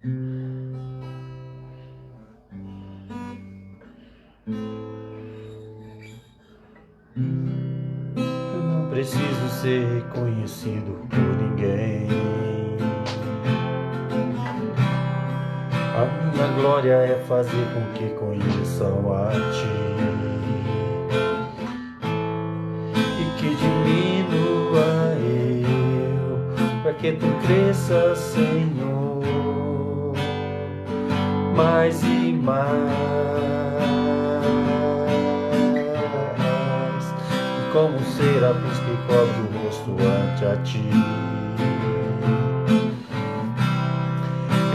Eu não preciso ser reconhecido por ninguém. A minha glória é fazer com que conheçam a Ti e que diminua eu, para que Tu cresça, Senhor, mais e mais. E como serafins que cobre o rosto ante a Ti,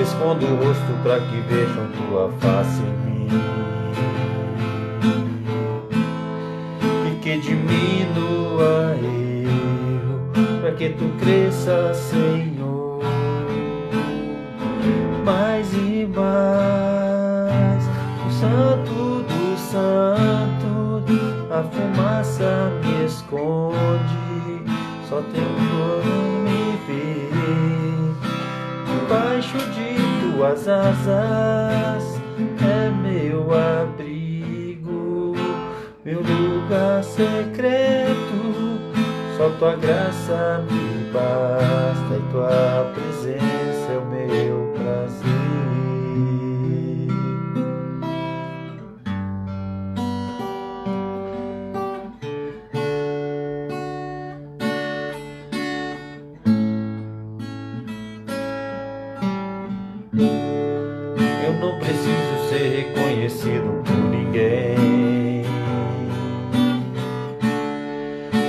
escondo o rosto para que vejam Tua face em mim e que diminua eu, para que Tu cresça, Senhor, mais e mais. O Santo dos Santos, a fumaça me esconde, só Teu nome me vê. Debaixo de Tuas asas é meu abrigo, meu lugar secreto. Só Tua graça me basta e Tua presença é o meu prazer. Eu não preciso ser reconhecido por ninguém.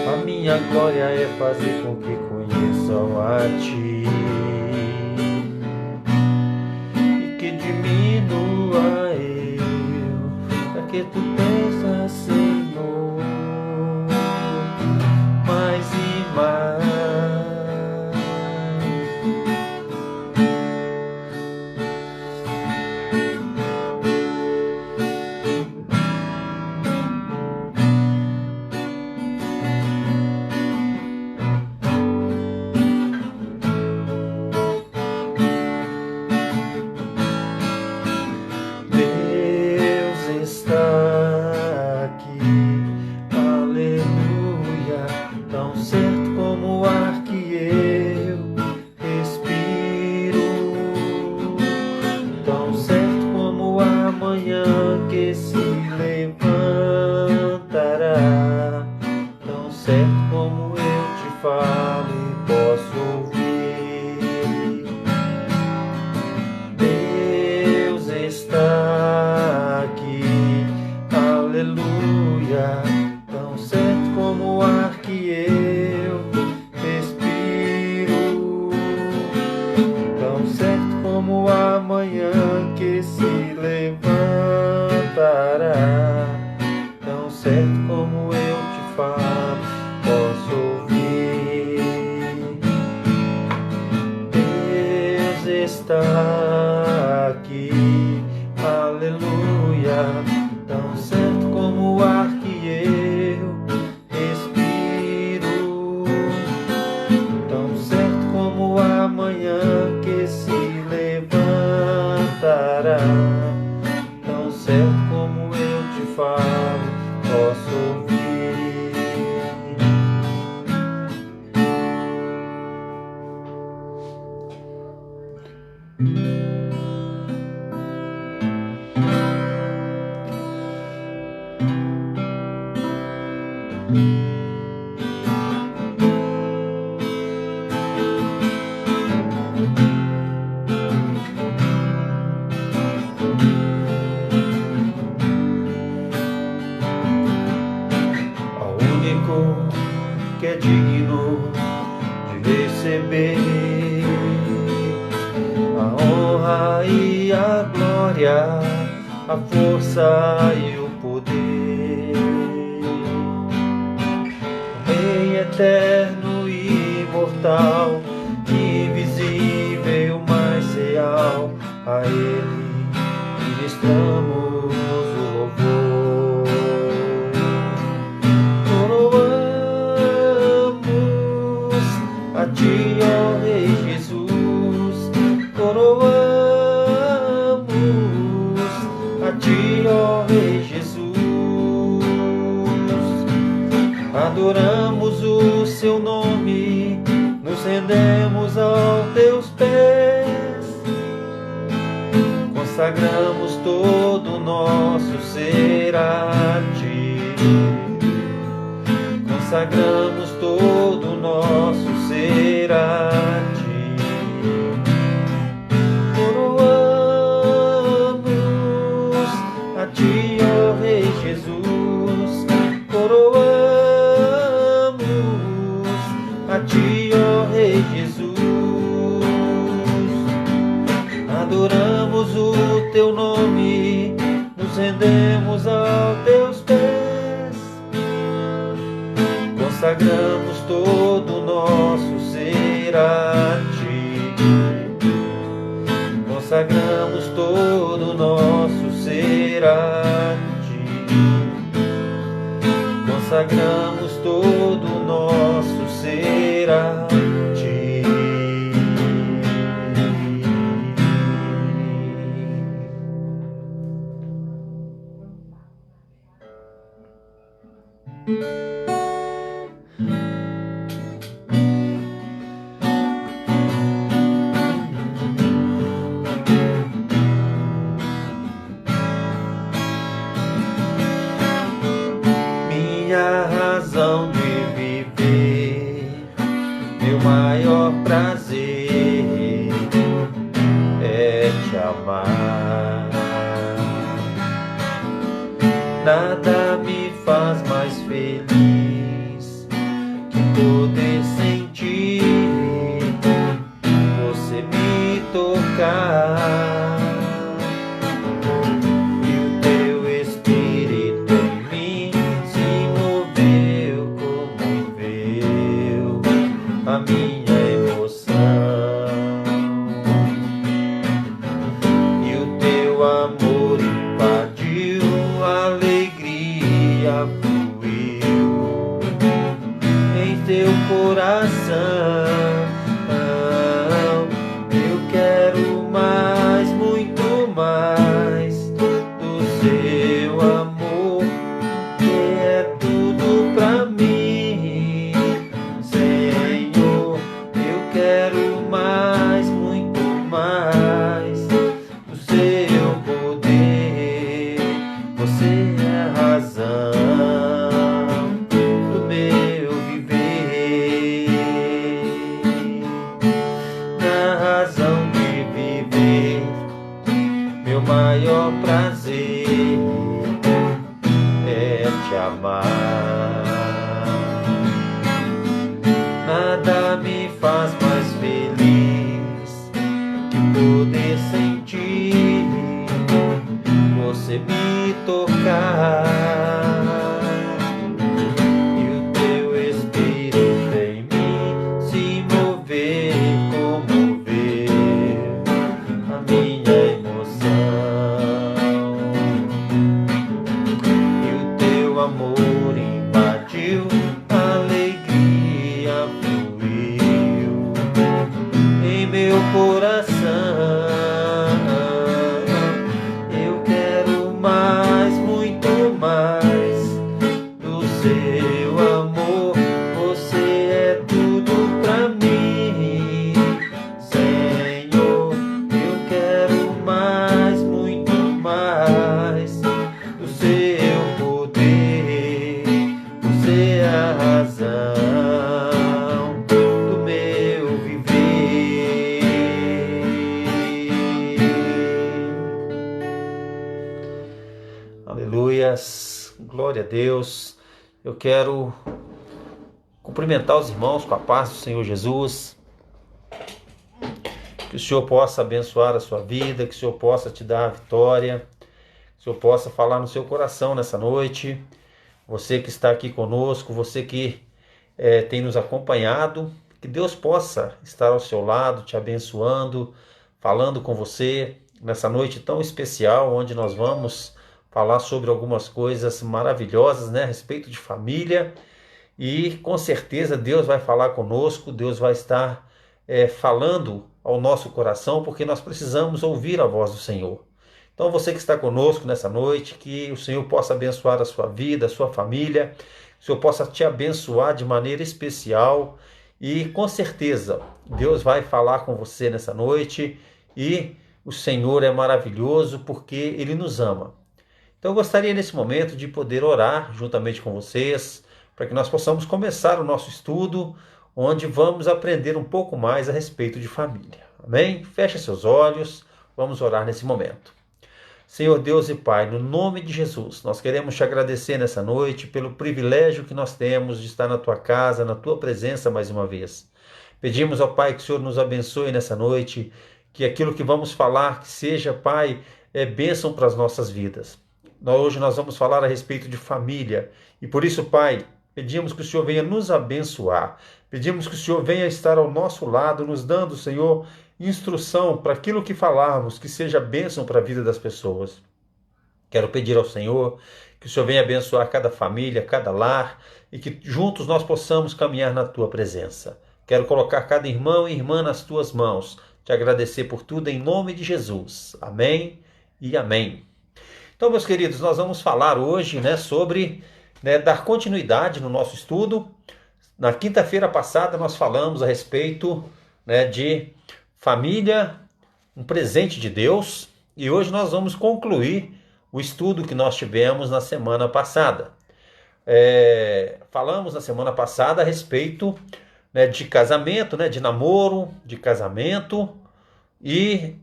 A minha glória é fazer com que conheçam a Ti e que diminua eu, para que Tu cresça, Senhor, mais e mais. Está aqui, aleluia, tão certo como o ar que eu respiro, tão certo como a manhã que se levantará, tão certo como eu Te falo e posso ouvir. Deus está aqui, aleluia, tão certo como o ar que eu respiro, tão certo como a manhã que se levantará, tão certo como eu Te falo, posso ouvir. Deus está aqui, aleluia, tão certo como o ar que eu respiro, tão certo como a manhã que se levantará, tão certo como eu Te falo, posso ouvir. Ao único que é digno de receber a honra e a glória, a força e o poder. Rei eterno e imortal, invisível, mas real, a Ele ministramos o louvor. Coroamos a Ti, ó Rei Jesus, coroamos adoramos o seu nome, nos rendemos aos teus pés, consagramos todo o nosso ser a ti, consagramos todo o nosso ser a ti. Coroamos a ti, ó Rei Jesus, coroamos a ti, ó Rei Jesus, adoramos o teu nome, nos rendemos aos teus pés, consagramos todo o nosso ser a ti, consagramos todo o nosso ser a ti, consagramos todo o nosso ser a ti. Minha razão de viver, meu maior prazer é te amar. Nada me faz mais feliz que poder sentir você me tocar. E o teu Espírito em mim se moveu, comoveu a minha emoção. E o teu amor invadiu, a alegria fluiu em teu coração. Eu quero mais, muito mais do seu amor, que é tudo pra mim, Senhor. Eu quero mais, muito mais do seu poder. Você é a razão do meu viver, na razão de viver, meu maior prazer é te amar. Nada me faz mais feliz que poder sentir você me tocar. E o teu Espírito em mim se mover, comover a minha emoção. E o teu amor invadiu, a alegria fluiu em meu coração. Eu quero mais, muito mais do seu amor. Você é tudo pra mim, Senhor. Eu quero mais, muito mais do seu poder. Você é a razão do meu viver. Aleluias, glória a Deus. Eu quero cumprimentar os irmãos com a paz do Senhor Jesus. Que o Senhor possa abençoar a sua vida, que o Senhor possa te dar a vitória, que o Senhor possa falar no seu coração nessa noite. Você que está aqui conosco, você que tem nos acompanhado, que Deus possa estar ao seu lado, te abençoando, falando com você nessa noite tão especial, onde nós vamos falar sobre algumas coisas maravilhosas, né, a respeito de família. E com certeza Deus vai falar conosco, Deus vai estar falando ao nosso coração, porque nós precisamos ouvir a voz do Senhor. Então você que está conosco nessa noite, que o Senhor possa abençoar a sua vida, a sua família, que o Senhor possa te abençoar de maneira especial e com certeza Deus vai falar com você nessa noite e o Senhor é maravilhoso porque Ele nos ama. Então eu gostaria nesse momento de poder orar juntamente com vocês para que nós possamos começar o nosso estudo onde vamos aprender um pouco mais a respeito de família. Amém? Feche seus olhos, vamos orar nesse momento. Senhor Deus e Pai, no nome de Jesus, nós queremos te agradecer nessa noite pelo privilégio que nós temos de estar na tua casa, na tua presença mais uma vez. Pedimos ao Pai que o Senhor nos abençoe nessa noite, que aquilo que vamos falar, que seja, Pai, bênção para as nossas vidas. Hoje nós vamos falar a respeito de família e por isso, Pai, pedimos que o Senhor venha nos abençoar. Pedimos que o Senhor venha estar ao nosso lado, nos dando, Senhor, instrução para aquilo que falarmos, que seja bênção para a vida das pessoas. Quero pedir ao Senhor que o Senhor venha abençoar cada família, cada lar e que juntos nós possamos caminhar na tua presença. Quero colocar cada irmão e irmã nas tuas mãos, te agradecer por tudo em nome de Jesus. Amém e amém. Então, meus queridos, nós vamos falar hoje sobre dar continuidade no nosso estudo. Na quinta-feira passada nós falamos a respeito de família, um presente de Deus, e hoje nós vamos concluir o estudo que nós tivemos na semana passada. Falamos na semana passada a respeito de casamento, de namoro, de casamento, e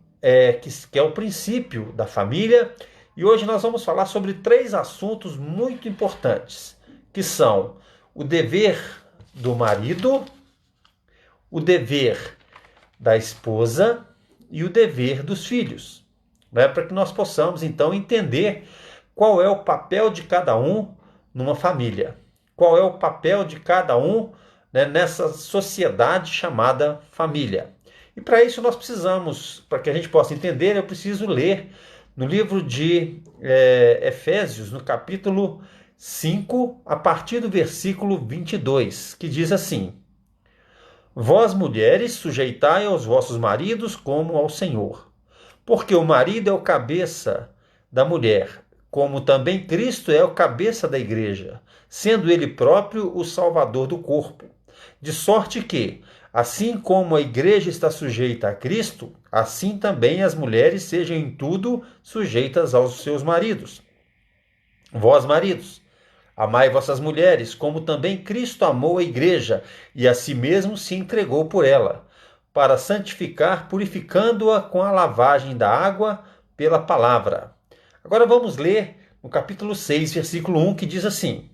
que é o princípio da família. E hoje nós vamos falar sobre 3 assuntos muito importantes, que são o dever do marido, o dever da esposa e o dever dos filhos, para que nós possamos então entender qual é o papel de cada um numa família, qual é o papel de cada um nessa sociedade chamada família. E para isso nós precisamos, para que a gente possa entender, eu preciso ler no livro de Efésios, no capítulo 5, a partir do versículo 22, que diz assim: Vós, mulheres, sujeitai aos vossos maridos como ao Senhor, porque o marido é o cabeça da mulher, como também Cristo é o cabeça da igreja, sendo ele próprio o salvador do corpo. De sorte que, assim como a igreja está sujeita a Cristo, assim também as mulheres sejam em tudo sujeitas aos seus maridos. Vós, maridos, amai vossas mulheres, como também Cristo amou a igreja e a si mesmo se entregou por ela, para santificar, purificando-a com a lavagem da água pela palavra. Agora vamos ler no capítulo 6, versículo 1, que diz assim: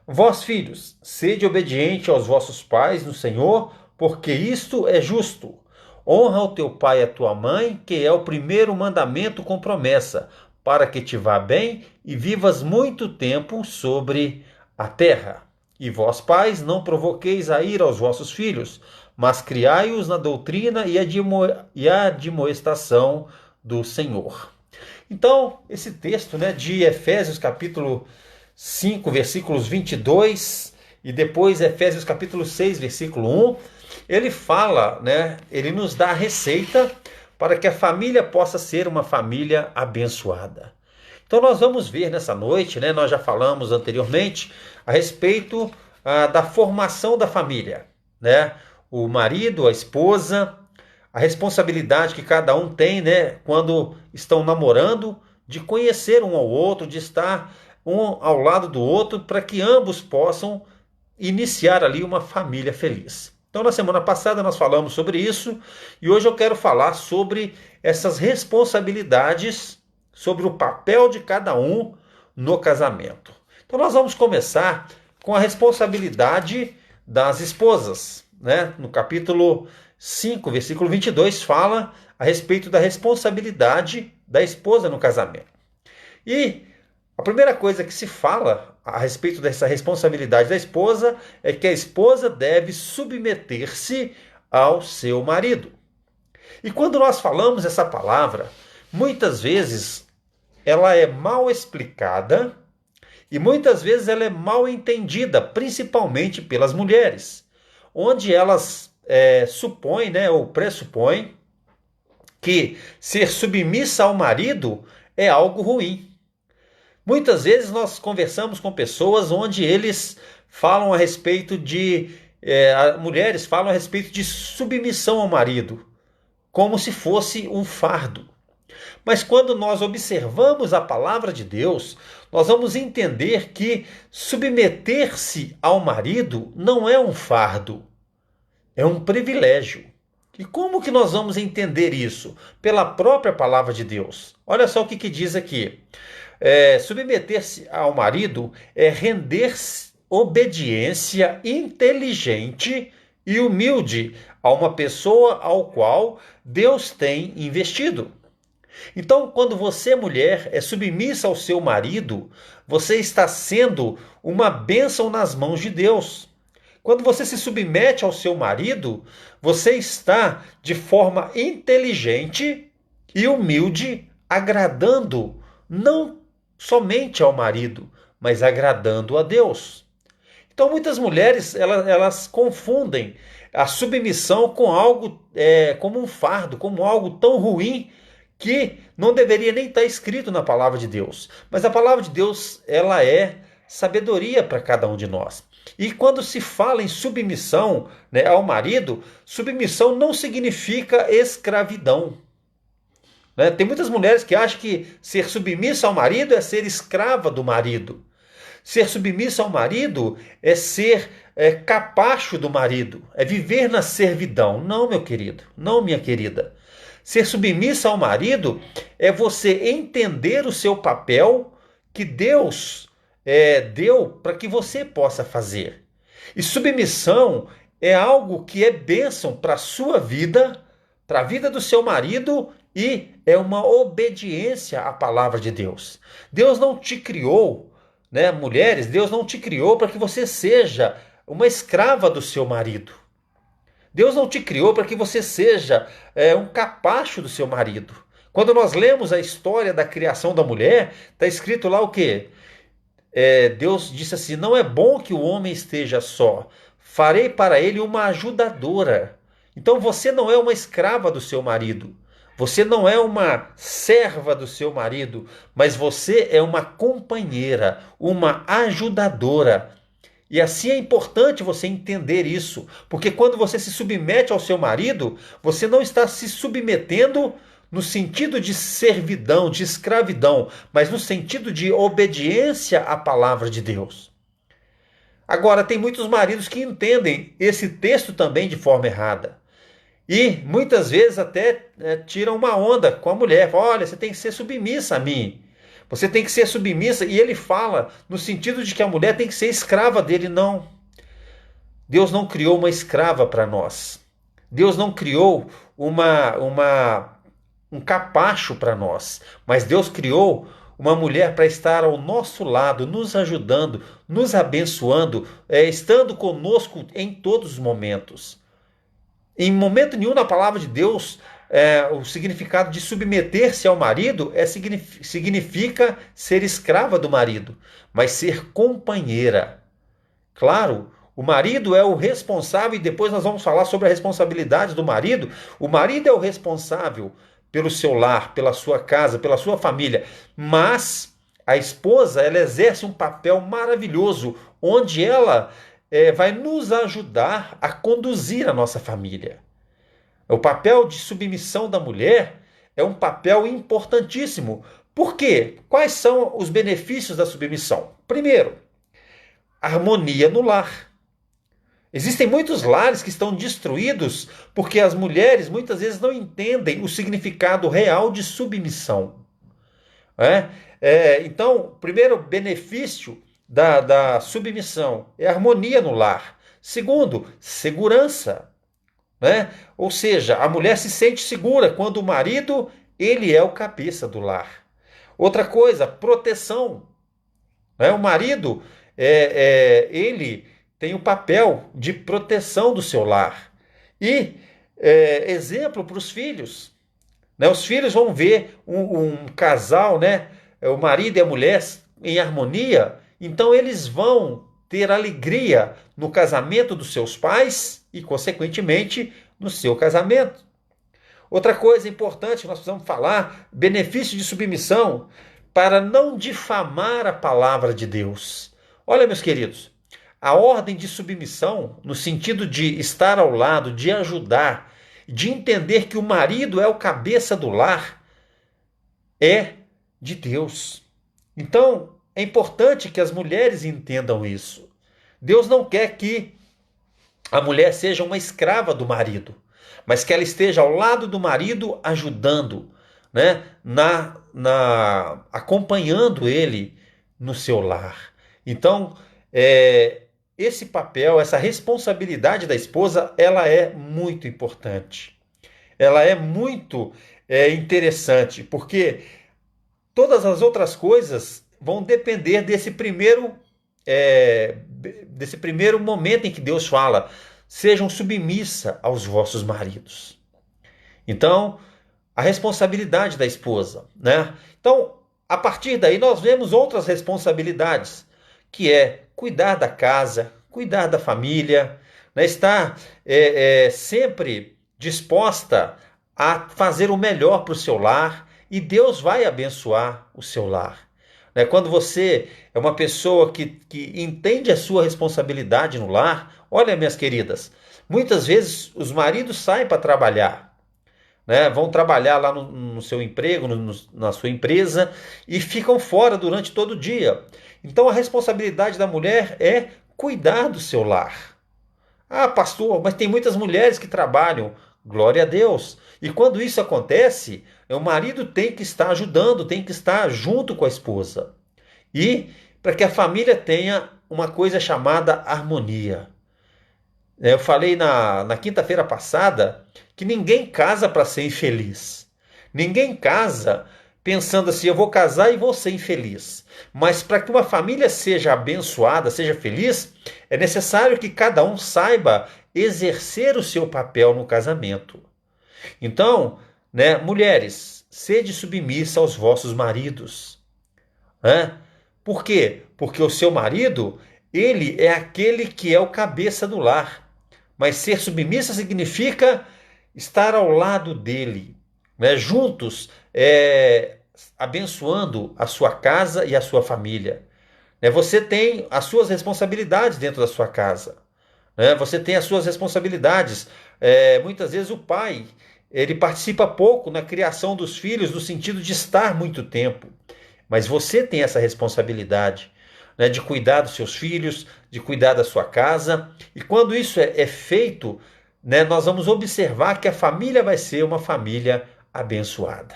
Vós, filhos, sede obediente aos vossos pais no Senhor, porque isto é justo. Honra o teu pai e a tua mãe, que é o primeiro mandamento com promessa, para que te vá bem e vivas muito tempo sobre a terra. E vós, pais, não provoqueis a ira aos vossos filhos, mas criai-os na doutrina e admoestação do Senhor. Então, esse texto de Efésios capítulo 5, versículos 22, e depois Efésios capítulo 6, versículo 1, ele fala, ele nos dá a receita para que a família possa ser uma família abençoada. Então nós vamos ver nessa noite, nós já falamos anteriormente, a respeito da formação da família. O marido, a esposa, a responsabilidade que cada um tem quando estão namorando, de conhecer um ao outro, de estar um ao lado do outro, para que ambos possam iniciar ali uma família feliz. Então, na semana passada nós falamos sobre isso e hoje eu quero falar sobre essas responsabilidades, sobre o papel de cada um no casamento. Então, nós vamos começar com a responsabilidade das esposas. No capítulo 5, versículo 22, fala a respeito da responsabilidade da esposa no casamento. E a primeira coisa que se fala a respeito dessa responsabilidade da esposa é que a esposa deve submeter-se ao seu marido. E quando nós falamos essa palavra, muitas vezes ela é mal explicada e muitas vezes ela é mal entendida, principalmente pelas mulheres, onde elas supõem ou pressupõem que ser submissa ao marido é algo ruim. Muitas vezes nós conversamos com pessoas onde eles falam a respeito mulheres falam a respeito de submissão ao marido, como se fosse um fardo. Mas quando nós observamos a palavra de Deus, nós vamos entender que submeter-se ao marido não é um fardo, é um privilégio. E como que nós vamos entender isso? Pela própria palavra de Deus. Olha só o que diz aqui. Submeter-se ao marido é render obediência inteligente e humilde a uma pessoa ao qual Deus tem investido. Então, quando você, mulher, é submissa ao seu marido, você está sendo uma bênção nas mãos de Deus. Quando você se submete ao seu marido, você está de forma inteligente e humilde, agradando não somente ao marido, mas agradando a Deus. Então, muitas mulheres elas confundem a submissão com algo como um fardo, como algo tão ruim que não deveria nem estar escrito na palavra de Deus. Mas a palavra de Deus, ela é sabedoria para cada um de nós. E quando se fala em submissão, ao marido, submissão não significa escravidão. Tem muitas mulheres que acham que ser submissa ao marido é ser escrava do marido. Ser submissa ao marido é ser capacho do marido, é viver na servidão. Não, meu querido, não, minha querida. Ser submissa ao marido é você entender o seu papel que Deus deu para que você possa fazer. E submissão é algo que é bênção para a sua vida, para a vida do seu marido, e é uma obediência à palavra de Deus. Deus não te criou, mulheres, Deus não te criou para que você seja uma escrava do seu marido. Deus não te criou para que você seja um capacho do seu marido. Quando nós lemos a história da criação da mulher, está escrito lá o quê? Deus disse assim: não é bom que o homem esteja só, farei para ele uma ajudadora. Então você não é uma escrava do seu marido, você não é uma serva do seu marido, mas você é uma companheira, uma ajudadora. E assim é importante você entender isso, porque quando você se submete ao seu marido, você não está se submetendo no sentido de servidão, de escravidão, mas no sentido de obediência à palavra de Deus. Agora, tem muitos maridos que entendem esse texto também de forma errada. E muitas vezes até tiram uma onda com a mulher. Olha, você tem que ser submissa a mim. Você tem que ser submissa. E ele fala no sentido de que a mulher tem que ser escrava dele. Não. Deus não criou uma escrava para nós. Deus não criou um capacho para nós. Mas Deus criou uma mulher para estar ao nosso lado, nos ajudando, nos abençoando, estando conosco em todos os momentos. Em momento nenhum na palavra de Deus, o significado de submeter-se ao marido significa ser escrava do marido, mas ser companheira. Claro, o marido é o responsável, e depois nós vamos falar sobre a responsabilidade do marido. O marido é o responsável pelo seu lar, pela sua casa, pela sua família, mas a esposa, ela exerce um papel maravilhoso, onde ela vai nos ajudar a conduzir a nossa família. O papel de submissão da mulher é um papel importantíssimo. Por quê? Quais são os benefícios da submissão? Primeiro, harmonia no lar. Existem muitos lares que estão destruídos porque as mulheres muitas vezes não entendem o significado real de submissão. Então, o primeiro benefício da submissão é harmonia no lar. Segundo, segurança. Ou seja, a mulher se sente segura quando o marido, ele é o cabeça do lar. Outra coisa, proteção. O marido, ele tem o papel de proteção do seu lar. E exemplo para os filhos. Os filhos vão ver um casal, o marido e a mulher em harmonia, então eles vão ter alegria no casamento dos seus pais e, consequentemente, no seu casamento. Outra coisa importante que nós precisamos falar, benefício de submissão. para não difamar a palavra de Deus. Olha, meus queridos, a ordem de submissão, no sentido de estar ao lado, de ajudar, de entender que o marido é o cabeça do lar, é de Deus. Então, é importante que as mulheres entendam isso. Deus não quer que a mulher seja uma escrava do marido, mas que ela esteja ao lado do marido, ajudando, né, acompanhando ele no seu lar. Então, esse papel, essa responsabilidade da esposa, ela é muito importante. Ela é muito interessante, porque todas as outras coisas vão depender desse primeiro momento em que Deus fala: sejam submissa aos vossos maridos. Então, a responsabilidade da esposa, né? Então, a partir daí nós vemos outras responsabilidades, que é cuidar da casa, cuidar da família, né? Estar sempre disposta a fazer o melhor para o seu lar, e Deus vai abençoar o seu lar. Quando você é uma pessoa que entende a sua responsabilidade no lar, olha, minhas queridas, muitas vezes os maridos saem para trabalhar, né? Vão trabalhar lá no seu emprego, na sua empresa, e ficam fora durante todo o dia. Então a responsabilidade da mulher é cuidar do seu lar. Ah, pastor, mas tem muitas mulheres que trabalham. Glória a Deus. E quando isso acontece, o marido tem que estar ajudando, tem que estar junto com a esposa. E para que a família tenha uma coisa chamada harmonia. Eu falei na quinta-feira passada que ninguém casa para ser infeliz. Ninguém casa pensando assim: eu vou casar e vou ser infeliz. Mas para que uma família seja abençoada, seja feliz, é necessário que cada um saiba exercer o seu papel no casamento. Então, né, mulheres, sede submissa aos vossos maridos. Por quê? Porque o seu marido, ele é aquele que é o cabeça do lar. Mas ser submissa significa estar ao lado dele, né, juntos, abençoando a sua casa e a sua família. Você tem as suas responsabilidades dentro da sua casa. Você tem as suas responsabilidades. Muitas vezes o pai, ele participa pouco na criação dos filhos, no sentido de estar muito tempo. Mas você tem essa responsabilidade, né, de cuidar dos seus filhos, de cuidar da sua casa. E quando isso é feito, né, nós vamos observar que a família vai ser uma família abençoada.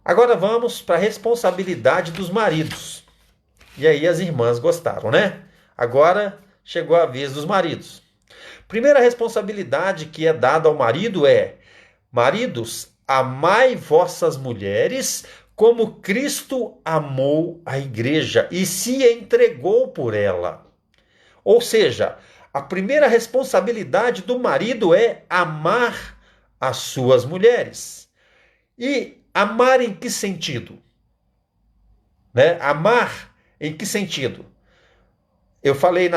Agora vamos para a responsabilidade dos maridos. E aí as irmãs gostaram, né? Agora chegou a vez dos maridos. Primeira responsabilidade que é dada ao marido é: maridos, amai vossas mulheres como Cristo amou a igreja e se entregou por ela. Ou seja, a primeira responsabilidade do marido é amar as suas mulheres. E amar em que sentido? Amar em que sentido? Eu falei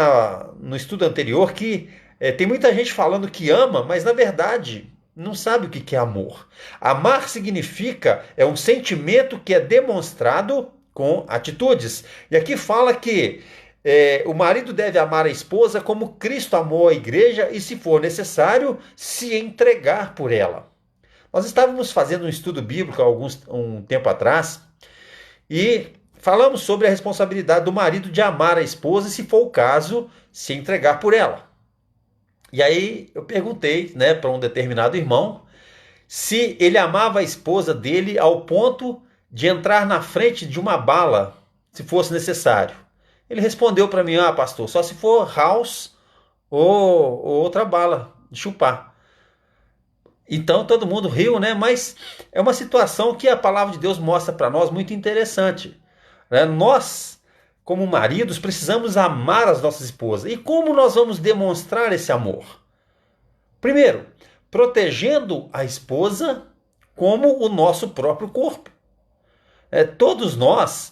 no estudo anterior que tem muita gente falando que ama, mas na verdade não sabe o que é amor. Amar significa, é um sentimento que é demonstrado com atitudes. E aqui fala que o marido deve amar a esposa como Cristo amou a igreja e, se for necessário, se entregar por ela. Nós estávamos fazendo um estudo bíblico um tempo atrás e falamos sobre a responsabilidade do marido de amar a esposa e, se for o caso, se entregar por ela. E aí eu perguntei, né, para um determinado irmão se ele amava a esposa dele ao ponto de entrar na frente de uma bala, se fosse necessário. Ele respondeu para mim: pastor, só se for house ou outra bala de chupar. Então todo mundo riu, né? Mas é uma situação que a palavra de Deus mostra para nós muito interessante. Nós, como maridos, precisamos amar as nossas esposas. E como nós vamos demonstrar esse amor? Primeiro, protegendo a esposa como o nosso próprio corpo. Todos nós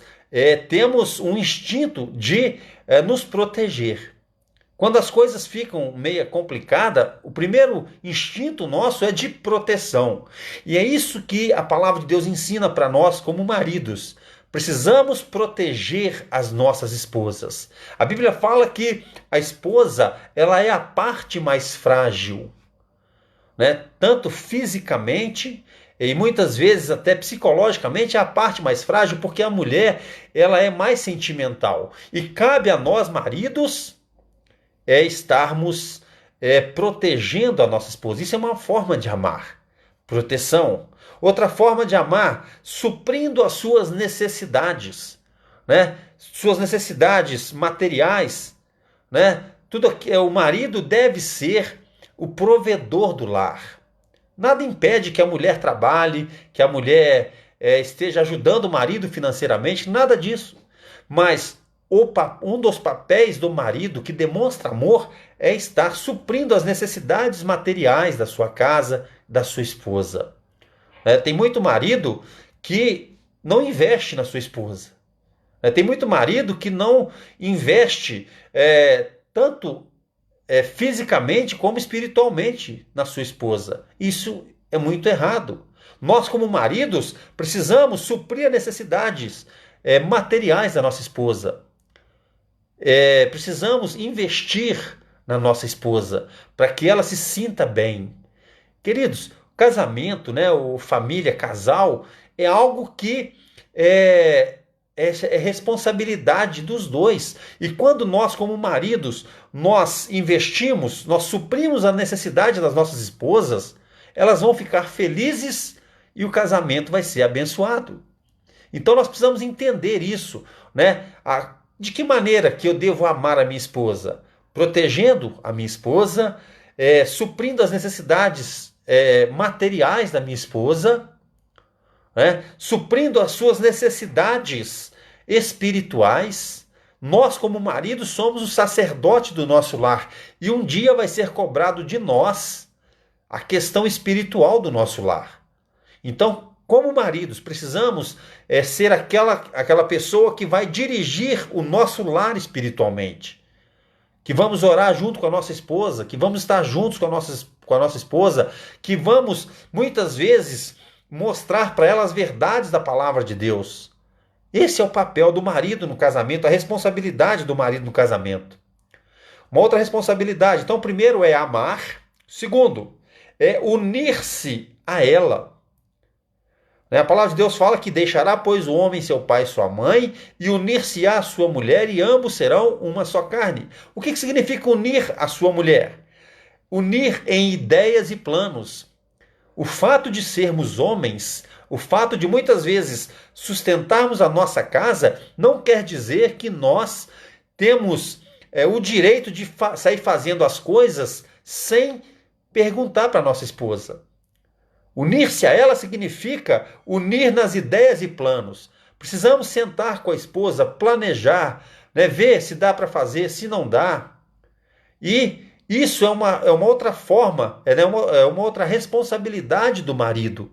temos um instinto de nos proteger. Quando as coisas ficam meio complicadas, o primeiro instinto nosso é de proteção. E é isso que a palavra de Deus ensina para nós como maridos. Precisamos proteger as nossas esposas. A Bíblia fala que a esposa, ela é a parte mais frágil, né? Tanto fisicamente e muitas vezes até psicologicamente é a parte mais frágil, porque a mulher, ela é mais sentimental. E cabe a nós, maridos, estarmos protegendo a nossa esposa. Isso é uma forma de amar. Proteção. Outra forma de amar, suprindo as suas necessidades, né? Suas necessidades materiais, né? O marido deve ser o provedor do lar. Nada impede que a mulher trabalhe, que a mulher esteja ajudando o marido financeiramente, nada disso. Mas um dos papéis do marido que demonstra amor é estar suprindo as necessidades materiais da sua casa, da sua esposa. Tem muito marido que não investe na sua esposa. Tem muito marido que não investe tanto fisicamente como espiritualmente na sua esposa. Isso é muito errado. Nós, como maridos, precisamos suprir as necessidades materiais da nossa esposa. Precisamos investir na nossa esposa para que ela se sinta bem. Queridos, casamento, né, ou família, casal, é algo que é responsabilidade dos dois. E quando nós, como maridos, nós investimos, nós suprimos a necessidade das nossas esposas, elas vão ficar felizes e o casamento vai ser abençoado. Então nós precisamos entender isso, né? De que maneira que eu devo amar a minha esposa? Protegendo a minha esposa, suprindo as necessidades materiais da minha esposa, suprindo as suas necessidades espirituais. Nós, como maridos, somos o sacerdote do nosso lar e um dia vai ser cobrado de nós a questão espiritual do nosso lar. Então, como maridos, precisamos ser aquela pessoa que vai dirigir o nosso lar espiritualmente, que vamos orar junto com a nossa esposa, que vamos estar juntos com a nossa esposa, que vamos, muitas vezes, mostrar para ela as verdades da palavra de Deus. Esse é o papel do marido no casamento, a responsabilidade do marido no casamento. Uma outra responsabilidade, então, primeiro é amar, segundo, é unir-se a ela. A palavra de Deus fala que deixará, pois, o homem seu pai e sua mãe, e unir-se-á a sua mulher, e ambos serão uma só carne. O que significa unir a sua mulher? Unir em ideias e planos. O fato de sermos homens, o fato de muitas vezes sustentarmos a nossa casa, não quer dizer que nós temos o direito de sair fazendo as coisas sem perguntar para a nossa esposa. Unir-se a ela significa unir nas ideias e planos. Precisamos sentar com a esposa, planejar, ver se dá para fazer, se não dá. E isso é uma outra forma, é uma outra responsabilidade do marido.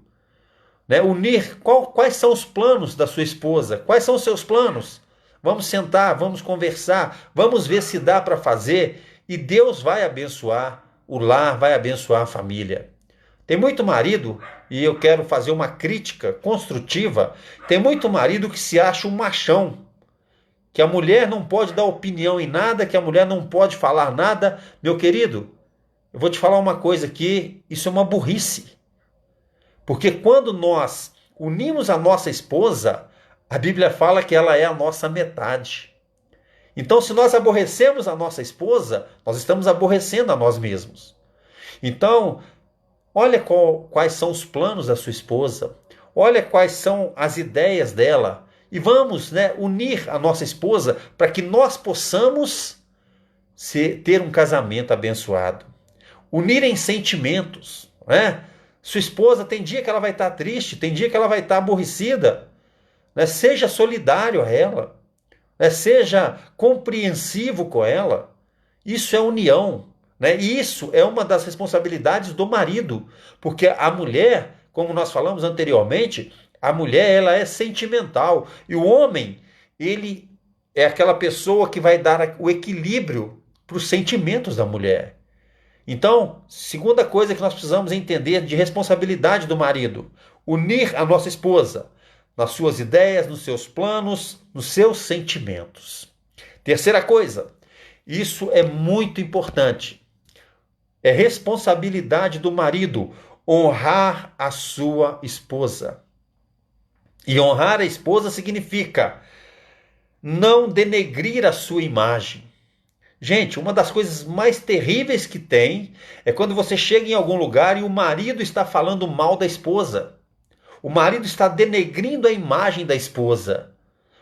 Unir quais são os planos da sua esposa, quais são os seus planos. Vamos sentar, vamos conversar, vamos ver se dá para fazer e Deus vai abençoar o lar, vai abençoar a família. Tem muito marido, e eu quero fazer uma crítica construtiva, tem muito marido que se acha um machão, que a mulher não pode dar opinião em nada, que a mulher não pode falar nada. Meu querido, eu vou te falar uma coisa aqui, isso é uma burrice. Porque quando nós unimos a nossa esposa, a Bíblia fala que ela é a nossa metade. Então, se nós aborrecemos a nossa esposa, nós estamos aborrecendo a nós mesmos. Então, olha quais são os planos da sua esposa, olha quais são as ideias dela, e vamos unir a nossa esposa para que nós possamos ter um casamento abençoado. Unir em sentimentos. Sua esposa tem dia que ela vai estar triste, tem dia que ela vai estar aborrecida. Seja solidário a ela, seja compreensivo com ela. Isso é união. Isso é uma das responsabilidades do marido, porque a mulher, como nós falamos anteriormente, a mulher ela é sentimental e o homem ele é aquela pessoa que vai dar o equilíbrio para os sentimentos da mulher. Então, segunda coisa que nós precisamos entender de responsabilidade do marido: unir a nossa esposa nas suas ideias, nos seus planos, nos seus sentimentos. Terceira coisa, isso é muito importante, é responsabilidade do marido honrar a sua esposa. E honrar a esposa significa não denegrir a sua imagem. Gente, uma das coisas mais terríveis que tem é quando você chega em algum lugar e o marido está falando mal da esposa. O marido está denegrindo a imagem da esposa.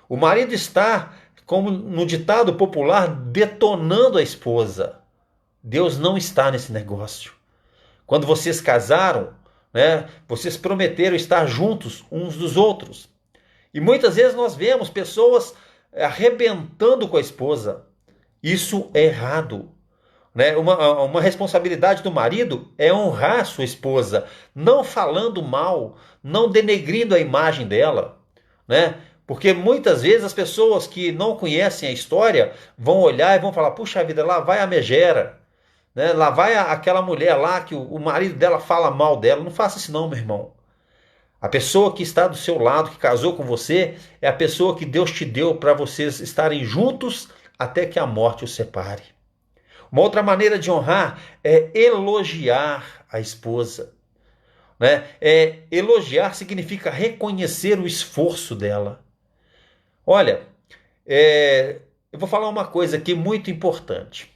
O marido está, como no ditado popular, detonando a esposa. Deus não está nesse negócio. Quando vocês casaram, né, vocês prometeram estar juntos uns dos outros. E muitas vezes nós vemos pessoas arrebentando com a esposa. Isso é errado. Né? Uma responsabilidade do marido é honrar sua esposa, não falando mal, não denegrindo a imagem dela. Né? Porque muitas vezes as pessoas que não conhecem a história vão olhar e vão falar: puxa vida, lá vai a megera. Né? Lá vai aquela mulher lá que o marido dela fala mal dela. Não faça isso não, meu irmão. A pessoa que está do seu lado, que casou com você, é a pessoa que Deus te deu para vocês estarem juntos até que a morte os separe. Uma outra maneira de honrar é elogiar a esposa. Né? Elogiar significa reconhecer o esforço dela. Olha, eu vou falar uma coisa aqui muito importante.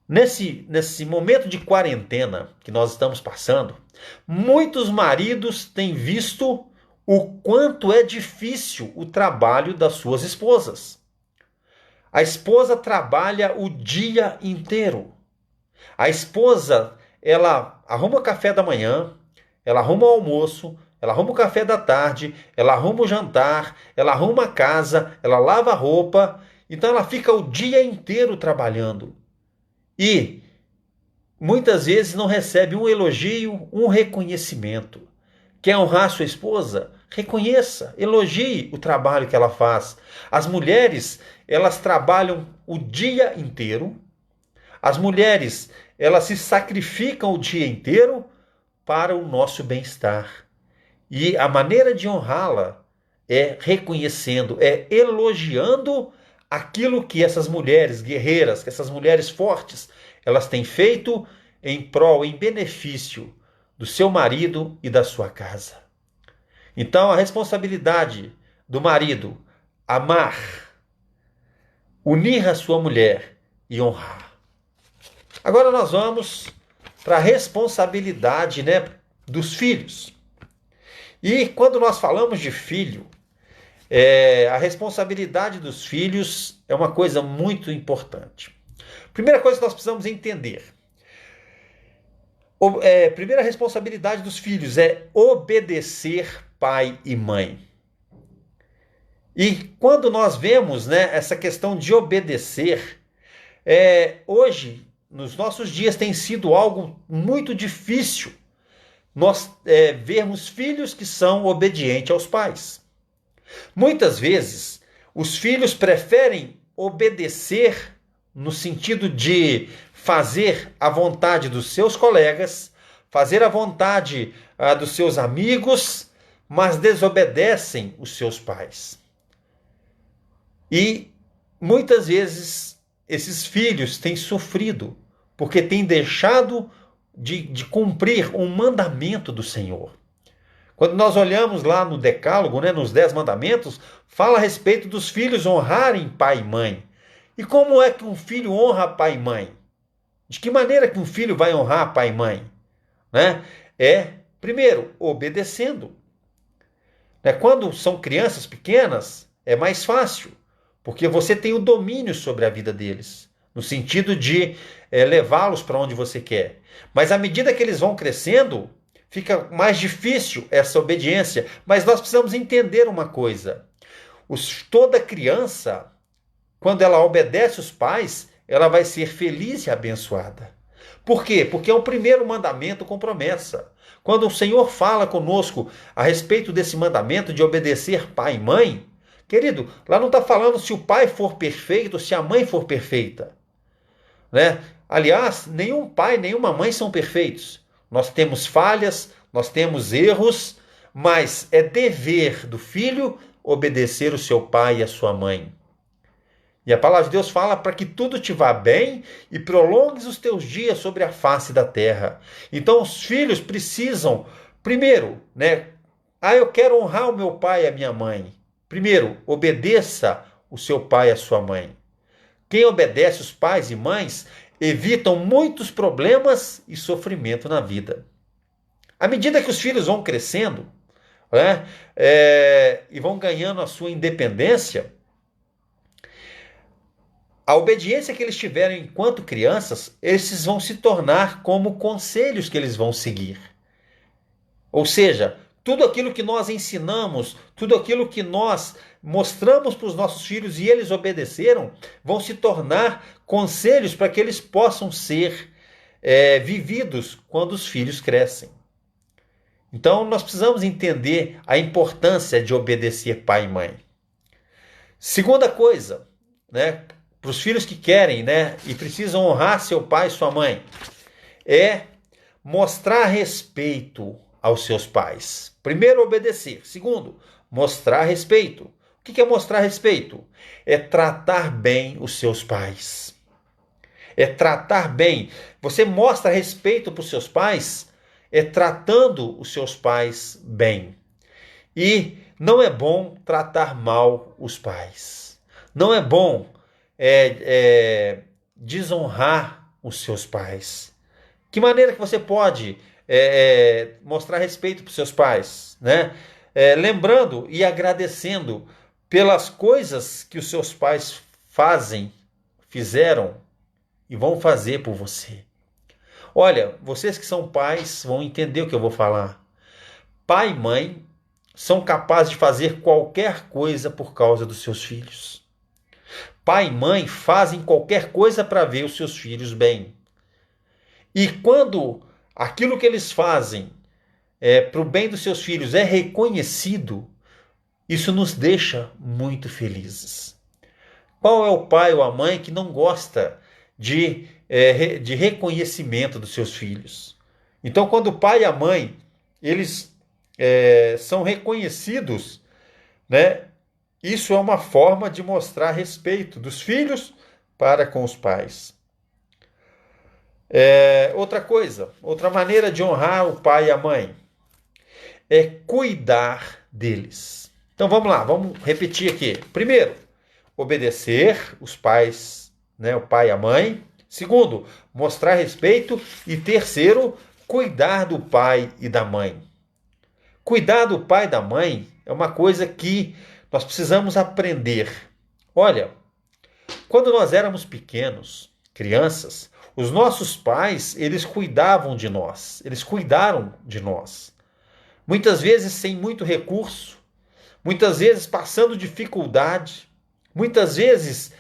Nesse momento de quarentena que nós estamos passando, muitos maridos têm visto o quanto é difícil o trabalho das suas esposas. A esposa trabalha o dia inteiro. A esposa, ela arruma o café da manhã, ela arruma o almoço, ela arruma o café da tarde, ela arruma o jantar, ela arruma a casa, ela lava a roupa. Então ela fica o dia inteiro trabalhando. E muitas vezes não recebe um elogio, um reconhecimento. Quer honrar sua esposa? Reconheça, elogie o trabalho que ela faz. As mulheres, elas trabalham o dia inteiro. As mulheres, elas se sacrificam o dia inteiro para o nosso bem-estar. E a maneira de honrá-la é reconhecendo, é elogiando aquilo que essas mulheres guerreiras, que essas mulheres fortes, elas têm feito em prol, em benefício do seu marido e da sua casa. Então, a responsabilidade do marido, amar, unir a sua mulher e honrar. Agora nós vamos para a responsabilidade, né, dos filhos. E quando nós falamos de filho, a responsabilidade dos filhos é uma coisa muito importante. Primeira coisa que nós precisamos entender. Primeira responsabilidade dos filhos é obedecer pai e mãe. E quando nós vemos, né, essa questão de obedecer, hoje, nos nossos dias, tem sido algo muito difícil nós vermos filhos que são obedientes aos pais. Muitas vezes, os filhos preferem obedecer no sentido de fazer a vontade dos seus colegas, fazer a vontade dos seus amigos, mas desobedecem os seus pais. E muitas vezes esses filhos têm sofrido porque têm deixado de cumprir um mandamento do Senhor. Quando nós olhamos lá no Decálogo, né, nos 10 mandamentos, fala a respeito dos filhos honrarem pai e mãe. E como é que um filho honra pai e mãe? De que maneira que um filho vai honrar pai e mãe? Né? Primeiro, obedecendo. Quando são crianças pequenas, é mais fácil, porque você tem o domínio sobre a vida deles, no sentido de levá-los para onde você quer. Mas à medida que eles vão crescendo, fica mais difícil essa obediência. Mas nós precisamos entender uma coisa. Toda criança, quando ela obedece os pais, ela vai ser feliz e abençoada. Por quê? Porque é o primeiro mandamento com promessa. Quando o Senhor fala conosco a respeito desse mandamento de obedecer pai e mãe, querido, lá não está falando se o pai for perfeito, se a mãe for perfeita. né? Aliás, nenhum pai, nenhuma mãe são perfeitos. Nós temos falhas, nós temos erros, mas é dever do filho obedecer o seu pai e a sua mãe. E a palavra de Deus fala para que tudo te vá bem e prolongues os teus dias sobre a face da terra. Então os filhos precisam, primeiro, né? Eu quero honrar o meu pai e a minha mãe. Primeiro, obedeça o seu pai e a sua mãe. Quem obedece os pais e mães evitam muitos problemas e sofrimento na vida. À medida que os filhos vão crescendo, né, e vão ganhando a sua independência, a obediência que eles tiveram enquanto crianças, esses vão se tornar como conselhos que eles vão seguir. Ou seja, tudo aquilo que nós ensinamos, tudo aquilo que nós mostramos para os nossos filhos e eles obedeceram, vão se tornar conselhos para que eles possam ser vividos quando os filhos crescem. Então, nós precisamos entender a importância de obedecer pai e mãe. Segunda coisa, né, para os filhos que querem, né, e precisam honrar seu pai e sua mãe, é mostrar respeito aos seus pais. Primeiro, obedecer. Segundo, mostrar respeito. O que é mostrar respeito? É tratar bem os seus pais. É tratar bem. Você mostra respeito para os seus pais, tratando os seus pais bem. E não é bom tratar mal os pais. Não é bom desonrar os seus pais. Que maneira que você pode mostrar respeito para os seus pais, né? Lembrando e agradecendo pelas coisas que os seus pais fizeram e vão fazer por você. Olha, vocês que são pais vão entender o que eu vou falar. Pai e mãe são capazes de fazer qualquer coisa por causa dos seus filhos. Pai e mãe fazem qualquer coisa para ver os seus filhos bem. E quando aquilo que eles fazem para o bem dos seus filhos é reconhecido, isso nos deixa muito felizes. Qual é o pai ou a mãe que não gosta de reconhecimento dos seus filhos? Então, quando o pai e a mãe eles são reconhecidos, né, isso é uma forma de mostrar respeito dos filhos para com os pais. Outra coisa, outra maneira de honrar o pai e a mãe é cuidar deles. Então vamos lá, vamos repetir aqui. Primeiro, obedecer os pais, né, o pai e a mãe. Segundo, mostrar respeito. E terceiro, cuidar do pai e da mãe. Cuidar do pai e da mãe é uma coisa que nós precisamos aprender. Olha, quando nós éramos pequenos, crianças, os nossos pais, eles cuidavam de nós, eles cuidaram de nós. Muitas vezes sem muito recurso, muitas vezes passando dificuldade, muitas vezes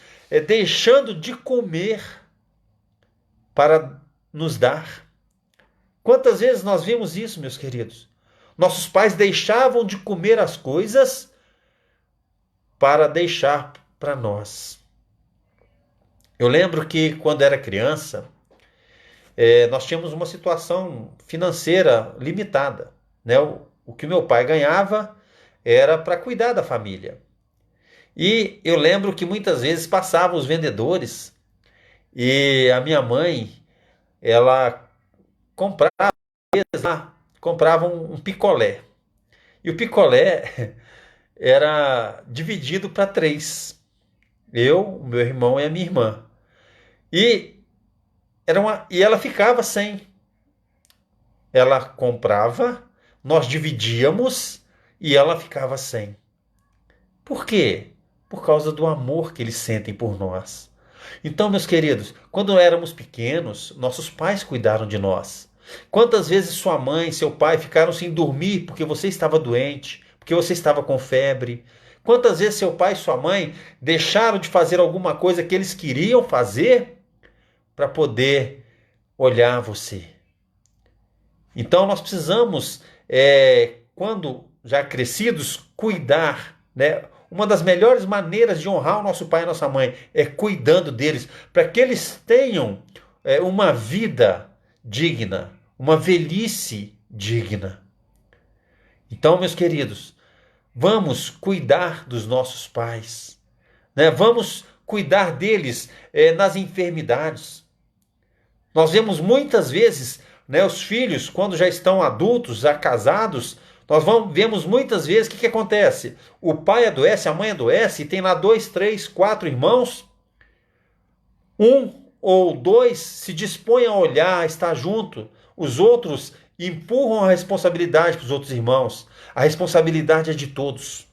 deixando de comer para nos dar. Quantas vezes nós vimos isso, meus queridos? Nossos pais deixavam de comer as coisas para deixar para nós. Eu lembro que quando era criança, nós tínhamos uma situação financeira limitada, né? O que meu pai ganhava era para cuidar da família. E eu lembro que muitas vezes passavam os vendedores e a minha mãe, ela comprava um picolé. E o picolé era dividido para 3. Eu, o meu irmão e a minha irmã. E ela ficava sem. Ela comprava, nós dividíamos e ela ficava sem. Por quê? Por causa do amor que eles sentem por nós. Então, meus queridos, quando éramos pequenos, nossos pais cuidaram de nós. Quantas vezes sua mãe, seu pai ficaram sem dormir porque você estava doente, porque você estava com febre? Quantas vezes seu pai e sua mãe deixaram de fazer alguma coisa que eles queriam fazer para poder olhar você? Então nós precisamos, quando já crescidos, cuidar, né? uma das melhores maneiras de honrar o nosso pai e a nossa mãe é cuidando deles, para que eles tenham uma vida digna, uma velhice digna. Então, meus queridos, vamos cuidar dos nossos pais, né? Vamos cuidar deles nas enfermidades. Nós vemos muitas vezes, né, os filhos, quando já estão adultos, já casados, vemos muitas vezes o que acontece. O pai adoece, a mãe adoece, e tem lá 2, 3, 4 irmãos. Um ou dois se dispõem a olhar, a estar junto. Os outros empurram a responsabilidade para os outros irmãos. A responsabilidade é de todos.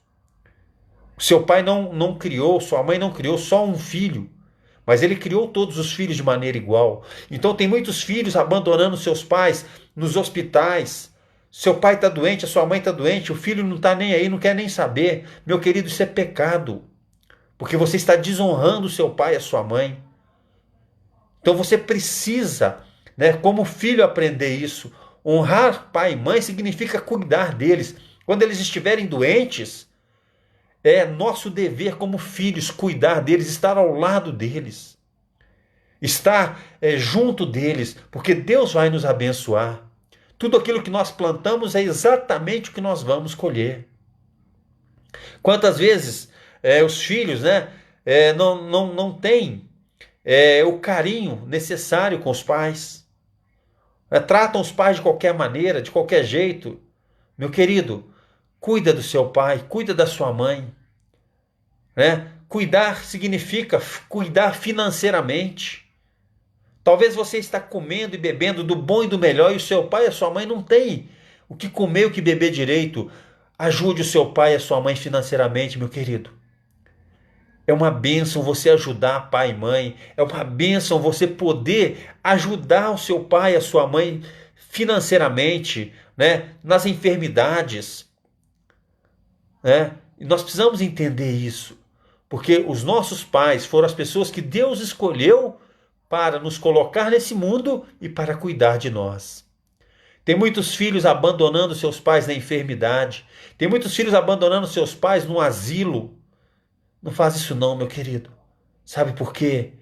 Seu pai não criou, sua mãe não criou só um filho, mas ele criou todos os filhos de maneira igual. Então tem muitos filhos abandonando seus pais nos hospitais. Seu pai está doente, a sua mãe está doente, o filho não está nem aí, não quer nem saber. Meu querido, isso é pecado, porque você está desonrando seu pai e a sua mãe. Então você precisa, né, como filho, aprender isso. Honrar pai e mãe significa cuidar deles. Quando eles estiverem doentes, é nosso dever como filhos cuidar deles, estar ao lado deles, estar junto deles, porque Deus vai nos abençoar. Tudo aquilo que nós plantamos é exatamente o que nós vamos colher. Quantas vezes os filhos, né, não têm o carinho necessário com os pais, tratam os pais de qualquer maneira, de qualquer jeito. Meu querido, cuida do seu pai, cuida da sua mãe. Né? Cuidar significa cuidar financeiramente. Talvez você está comendo e bebendo do bom e do melhor e o seu pai e a sua mãe não têm o que comer e o que beber direito. Ajude o seu pai e a sua mãe financeiramente, meu querido. É uma bênção você ajudar pai e mãe. É uma bênção você poder ajudar o seu pai e a sua mãe financeiramente, né? Nas enfermidades. Né? E nós precisamos entender isso. Porque os nossos pais foram as pessoas que Deus escolheu para nos colocar nesse mundo e para cuidar de nós. Tem muitos filhos abandonando seus pais na enfermidade. Tem muitos filhos abandonando seus pais no asilo. Não faz isso não, meu querido. Sabe por quê?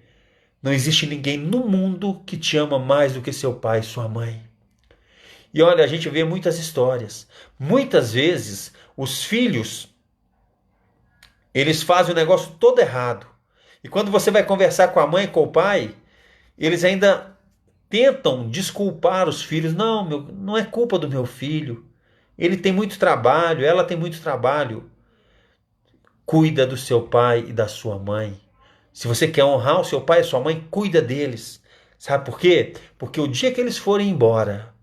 Não existe ninguém no mundo que te ama mais do que seu pai e sua mãe. E olha, a gente vê muitas histórias. Muitas vezes os filhos, eles fazem o negócio todo errado. E quando você vai conversar com a mãe e com o pai, eles ainda tentam desculpar os filhos. Não, não é culpa do meu filho. Ele tem muito trabalho, ela tem muito trabalho. Cuida do seu pai e da sua mãe. Se você quer honrar o seu pai e a sua mãe, cuida deles. Sabe por quê? Porque o dia que eles forem embora,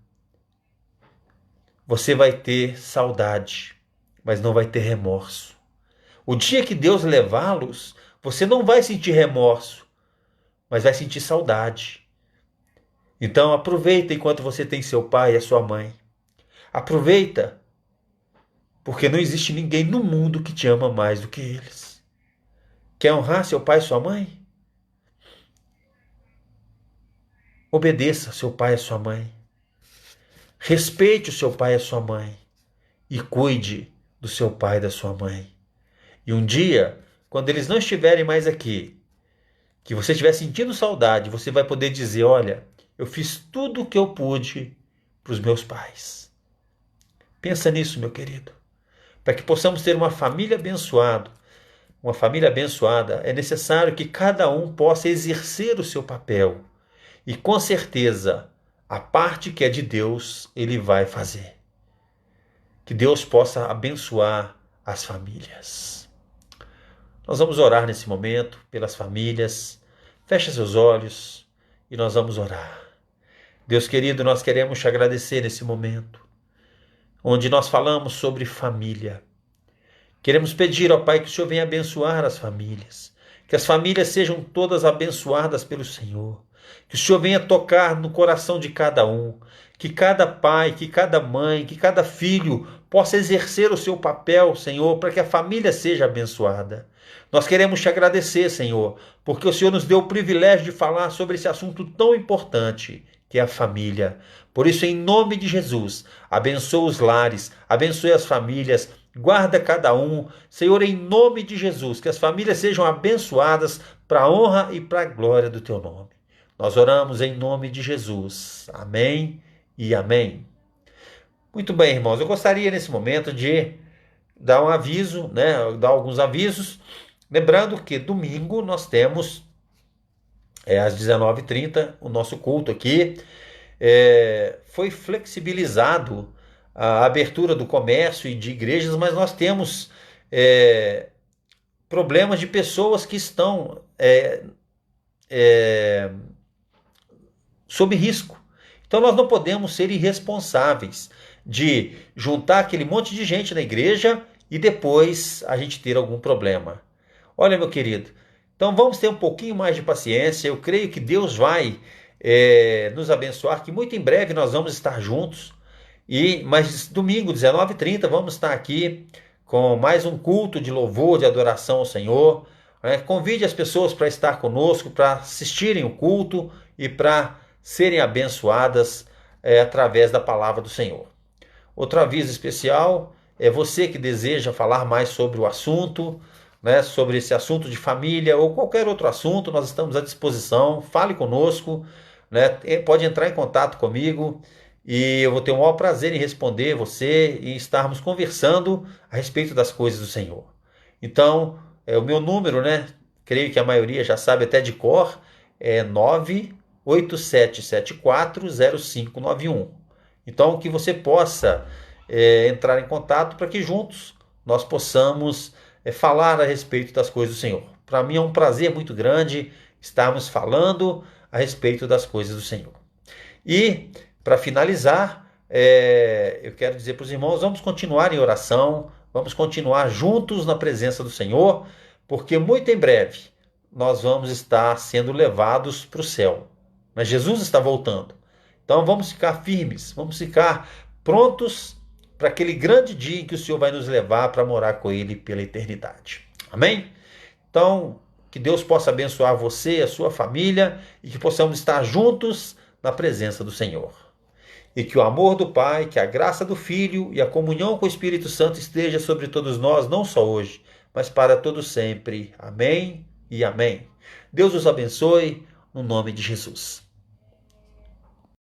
você vai ter saudade, mas não vai ter remorso. O dia que Deus levá-los, você não vai sentir remorso, mas vai sentir saudade. Então aproveita enquanto você tem seu pai e a sua mãe. Aproveita, porque não existe ninguém no mundo que te ama mais do que eles. Quer honrar seu pai e sua mãe? Obedeça seu pai e sua mãe. Respeite o seu pai e a sua mãe. E cuide do seu pai e da sua mãe. E um dia, quando eles não estiverem mais aqui, que você estiver sentindo saudade, você vai poder dizer, olha, eu fiz tudo o que eu pude para os meus pais. Pensa nisso, meu querido. Para que possamos ter uma família abençoada, é necessário que cada um possa exercer o seu papel. E com certeza, a parte que é de Deus, Ele vai fazer. Que Deus possa abençoar as famílias. Nós vamos orar nesse momento pelas famílias. Feche seus olhos e nós vamos orar. Deus querido, nós queremos te agradecer nesse momento, onde nós falamos sobre família. Queremos pedir ao Pai que o Senhor venha abençoar as famílias, que as famílias sejam todas abençoadas pelo Senhor, que o Senhor venha tocar no coração de cada um, que cada pai, que cada mãe, que cada filho possa exercer o seu papel, Senhor, para que a família seja abençoada. Nós queremos te agradecer, Senhor, porque o Senhor nos deu o privilégio de falar sobre esse assunto tão importante, que é a família. Por isso, em nome de Jesus, abençoe os lares, abençoe as famílias, guarda cada um, Senhor, em nome de Jesus, que as famílias sejam abençoadas para a honra e para a glória do teu nome. Nós oramos em nome de Jesus. Amém e amém. Muito bem, irmãos, eu gostaria nesse momento de dar um aviso, né, dar alguns avisos, lembrando que domingo nós temos às 19h30 o nosso culto aqui. Foi flexibilizado a abertura do comércio e de igrejas, mas nós temos problemas de pessoas que estão sob risco. Então nós não podemos ser irresponsáveis de juntar aquele monte de gente na igreja e depois a gente ter algum problema. Olha, meu querido, então vamos ter um pouquinho mais de paciência. Eu creio que Deus vai nos abençoar, que muito em breve nós vamos estar juntos. Mas domingo, 19h30, vamos estar aqui com mais um culto de louvor, de adoração ao Senhor. Convide as pessoas para estar conosco, para assistirem o culto e para serem abençoadas através da palavra do Senhor. Outro aviso especial é você que deseja falar mais sobre o assunto, né, sobre esse assunto de família ou qualquer outro assunto, nós estamos à disposição. Fale conosco, né, pode entrar em contato comigo e eu vou ter o maior prazer em responder você e estarmos conversando a respeito das coisas do Senhor. Então, o meu número, né, creio que a maioria já sabe até de cor, é 987740591. Então, que você possa entrar em contato para que juntos nós possamos falar a respeito das coisas do Senhor. Para mim é um prazer muito grande estarmos falando a respeito das coisas do Senhor. E, para finalizar, eu quero dizer para os irmãos, vamos continuar em oração, vamos continuar juntos na presença do Senhor, porque muito em breve nós vamos estar sendo levados para o céu. Mas Jesus está voltando. Então vamos ficar firmes, vamos ficar prontos para aquele grande dia em que o Senhor vai nos levar para morar com Ele pela eternidade. Amém? Então, que Deus possa abençoar você, a sua família, e que possamos estar juntos na presença do Senhor. E que o amor do Pai, que a graça do Filho e a comunhão com o Espírito Santo esteja sobre todos nós, não só hoje, mas para todos sempre. Amém e amém. Deus os abençoe, no nome de Jesus.